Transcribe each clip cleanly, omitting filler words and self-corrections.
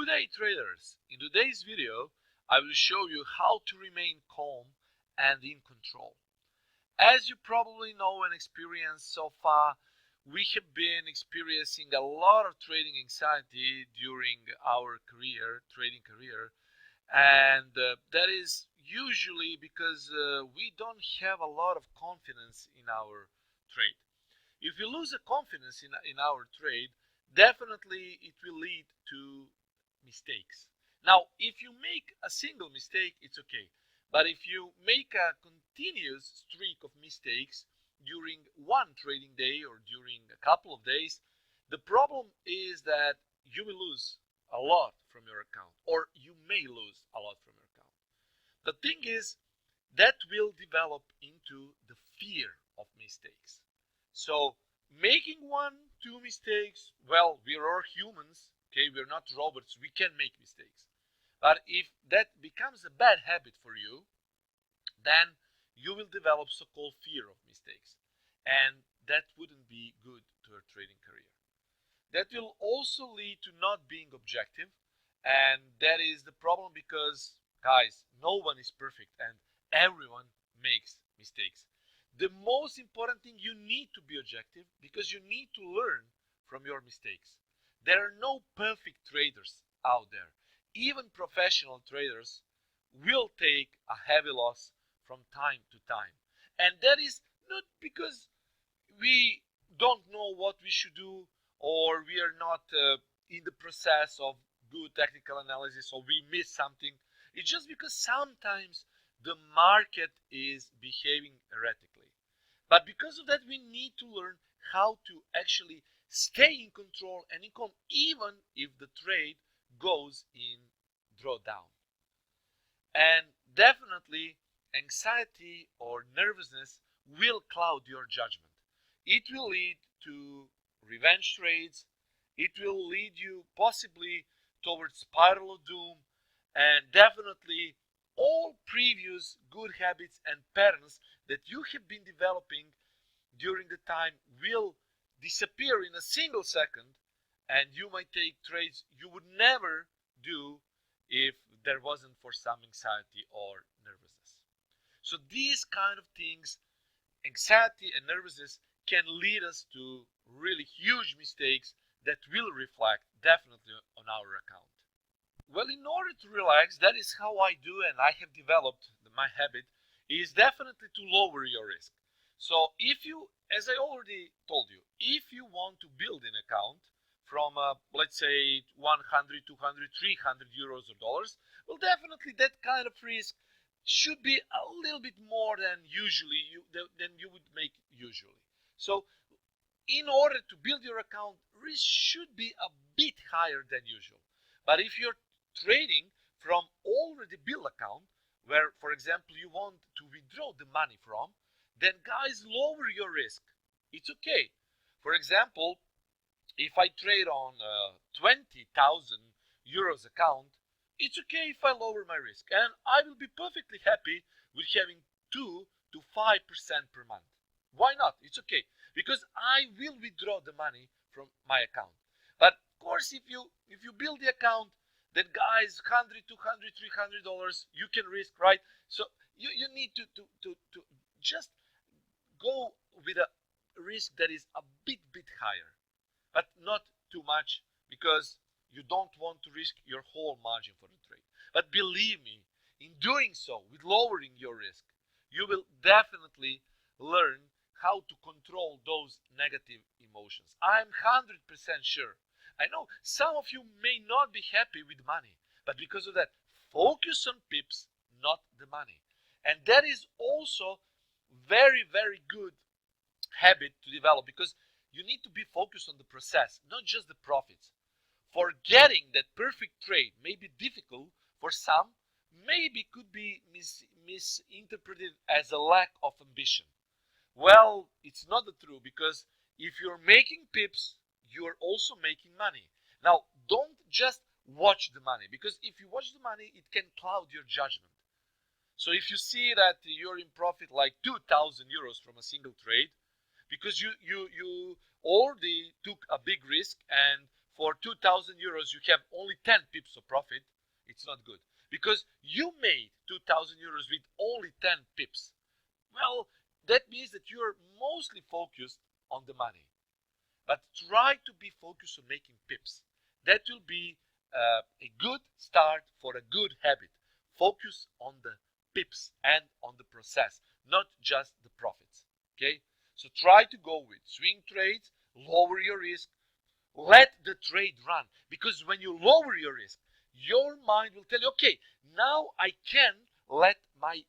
Good day, traders. In today's video, I will show you how to remain calm and in control. As you probably know and experienced so far, we have been experiencing a lot of trading anxiety during our trading career, and that is usually because we don't have a lot of confidence in our trade. If you lose a confidence in our trade, definitely it will lead to mistakes. Now, if you make a single mistake, it's okay. But if you make a continuous streak of mistakes during one trading day or during a couple of days, the problem is that you will lose a lot from your account, or you may lose a lot from your account. The thing is, that will develop into the fear of mistakes. So making one, two mistakes, well, we are humans, okay, we're not robots, we can make mistakes. But if that becomes a bad habit for you, then you will develop so-called fear of mistakes. And that wouldn't be good to your trading career. That will also lead to not being objective. And that is the problem because, guys, no one is perfect and everyone makes mistakes. The most important thing, you need to be objective because you need to learn from your mistakes. There are no perfect traders out there. Even professional traders will take a heavy loss from time to time. And that is not because we don't know what we should do or we are not in the process of good technical analysis or we miss something. It's just because sometimes the market is behaving erratically. But because of that, we need to learn how to actually stay in control and in calm even if the trade goes in drawdown. And definitely anxiety or nervousness will cloud your judgment. It will lead to revenge trades. It will lead you possibly towards spiral of doom, and definitely all previous good habits and patterns that you have been developing during the time will disappear in a single second, and you might take trades you would never do if there wasn't for some anxiety or nervousness. So these kind of things, anxiety and nervousness, can lead us to really huge mistakes that will reflect definitely on our account. Well, in order to relax, that is how I do, and I have developed my habit, is definitely to lower your risk. So if you, as I already told you, if you want to build an account from, let's say, 100, 200, 300 euros or dollars, well, definitely that kind of risk should be a little bit more than than you would make usually. So in order to build your account, risk should be a bit higher than usual. But if you're trading from already built account, where, for example, you want to withdraw the money from, then guys, lower your risk. It's okay. For example, if I trade on 20,000 euros account, it's okay if I lower my risk, and I will be perfectly happy with having 2 to 5% per month. Why not? It's okay, because I will withdraw the money from my account. But of course, if you build the account, then guys, 100, 200, $300 you can risk, right? So you need to just go with a risk that is a bit higher, but not too much, because you don't want to risk your whole margin for the trade. But believe me, in doing so, with lowering your risk, you will definitely learn how to control those negative emotions. I'm 100% sure. I know some of you may not be happy with money, but because of that, focus on pips, not the money. And that is also very good habit to develop, because you need to be focused on the process, not just the profits. Forgetting that perfect trade may be difficult for some, maybe could be misinterpreted as a lack of ambition. Well, it's not the truth, because if you're making pips, you're also making money. Now, don't just watch the money, because if you watch the money, it can cloud your judgment. So if you see that you're in profit like 2,000 euros from a single trade, because you already took a big risk, and for 2,000 euros you have only 10 pips of profit, it's not good. Because you made 2,000 euros with only 10 pips. Well, that means that you're mostly focused on the money. But try to be focused on making pips. That will be a good start for a good habit. Focus on the pips and on the process, not just the profits. Okay? So try to go with swing trades, lower your risk, let the trade run. Because when you lower your risk, your mind will tell you, okay, now I can let my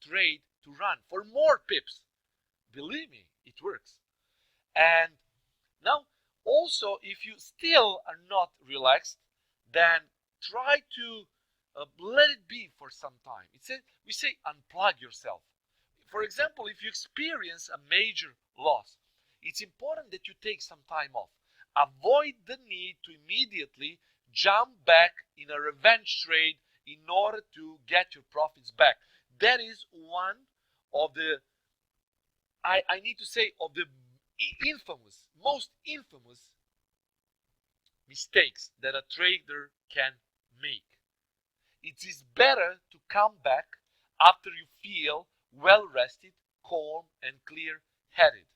trade to run for more pips. Believe me, it works. And now, also, if you still are not relaxed, then try to let it be for some time. We say unplug yourself. For example, if you experience a major loss, it's important that you take some time off. Avoid the need to immediately jump back in a revenge trade in order to get your profits back. That is one of the, I need to say, of the most infamous mistakes that a trader can make. It is better to come back after you feel well rested, calm, and clear headed.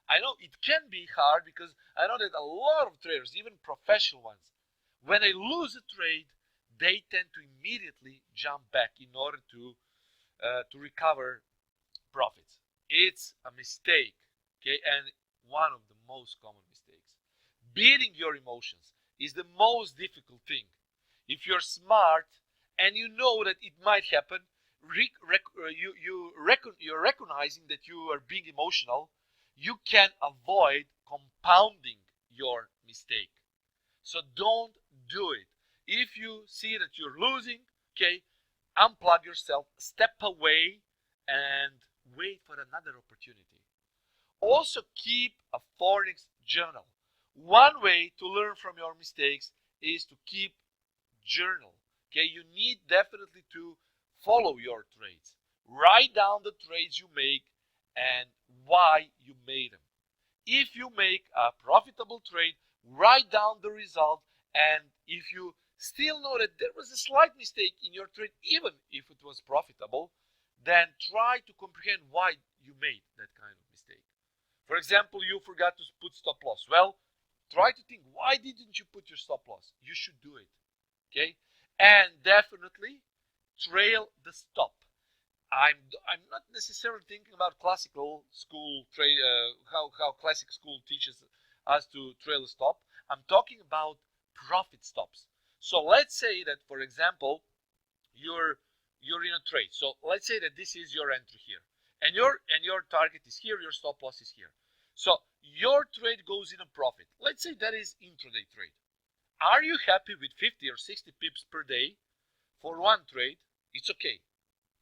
I know it can be hard because I know that a lot of traders, even professional ones, when they lose a trade, they tend to immediately jump back in order to recover profits. It's a mistake, okay, and one of the most common mistakes. Beating your emotions is the most difficult thing. If you're smart and you know that it might happen, you're recognizing that you are being emotional, you can avoid compounding your mistake. So don't do it. If you see that you're losing, okay, unplug yourself, step away, and wait for another opportunity. Also, keep a forex journal. One way to learn from your mistakes is to keep journal. Okay, you need definitely to follow your trades. Write down the trades you make and why you made them. If you make a profitable trade, write down the result, and if you still know that there was a slight mistake in your trade, even if it was profitable, then try to comprehend why you made that kind of mistake. For example, you forgot to put stop loss. Well, try to think, why didn't you put your stop loss? You should do it. Okay? And definitely trail the stop. I'm not necessarily thinking about classical school trade, how classic school teaches us to trail the stop. I'm talking about profit stops. So let's say that, for example, you're in a trade. So let's say that this is your entry here, and your target is here, your stop loss is here. So your trade goes in a profit. Let's say that is intraday trade. Are you happy with 50 or 60 pips per day for one trade? It's okay.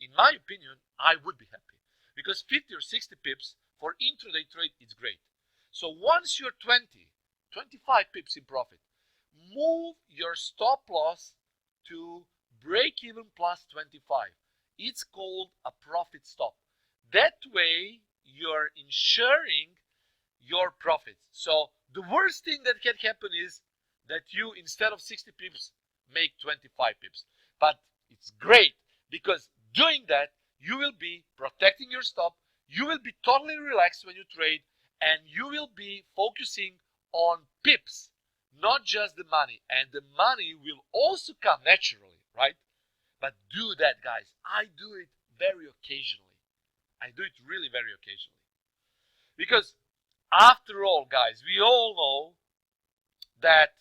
In my opinion, I would be happy because 50 or 60 pips for intraday trade is great. So once you're 25 pips in profit, move your stop loss to break even plus 25. It's called a profit stop. That way you're ensuring your profits. So the worst thing that can happen is that you, instead of 60 pips, make 25 pips. But it's great because doing that, you will be protecting your stop, you will be totally relaxed when you trade, and you will be focusing on pips, not just the money. And the money will also come naturally, right? But do that, guys. I do it very occasionally. I do it really very occasionally. Because after all, guys, we all know that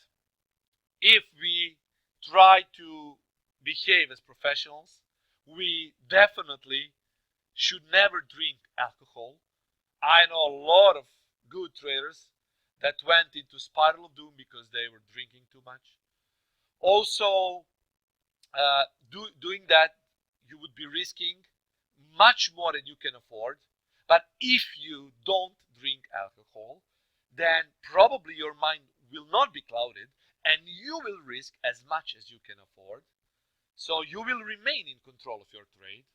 if we try to behave as professionals, we definitely should never drink alcohol. I know a lot of good traders that went into spiral of doom because they were drinking too much. Also, doing that, you would be risking much more than you can afford. But if you don't drink alcohol, then probably your mind will not be clouded and you will risk as much as you can afford. So you will remain in control of your trade.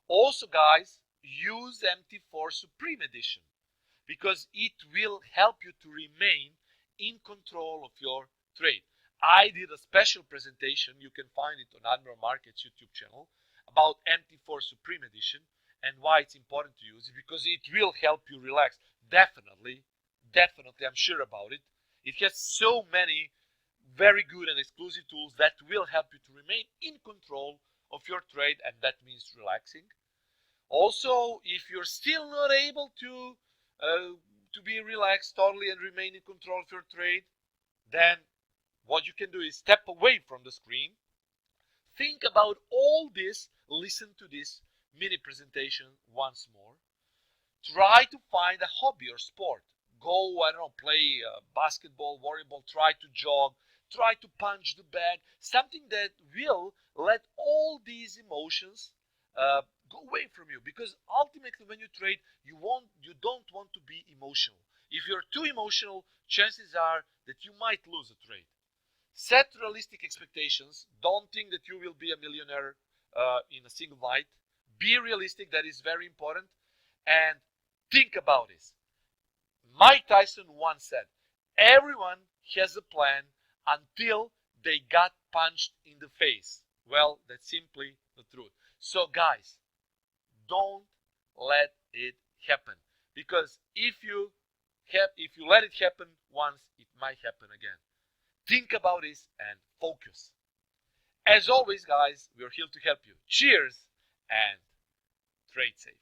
Also, guys, use MT4 Supreme Edition because it will help you to remain in control of your trade. I did a special presentation, you can find it on Admiral Markets YouTube channel, about MT4 Supreme Edition and why it's important to use it, because it will help you relax. Definitely, I'm sure about it. It has so many very good and exclusive tools that will help you to remain in control of your trade, and that means relaxing. Also, if you're still not able to be relaxed totally and remain in control of your trade, then what you can do is step away from the screen, think about all this, listen to this mini presentation once more, try to find a hobby or sport. Go, I don't know, play basketball, volleyball, try to jog, try to punch the bag, something that will let all these emotions go away from you. Because ultimately, when you trade, you don't want to be emotional. If you're too emotional, chances are that you might lose a trade. Set realistic expectations. Don't think that you will be a millionaire in a single night. Be realistic. That is very important. And think about this. Mike Tyson once said, everyone has a plan until they got punched in the face. Well, that's simply the truth. So guys, don't let it happen, because if you let it happen once, it might happen again. Think about this and focus. As always, guys, we're here to help you. Cheers and trade safe.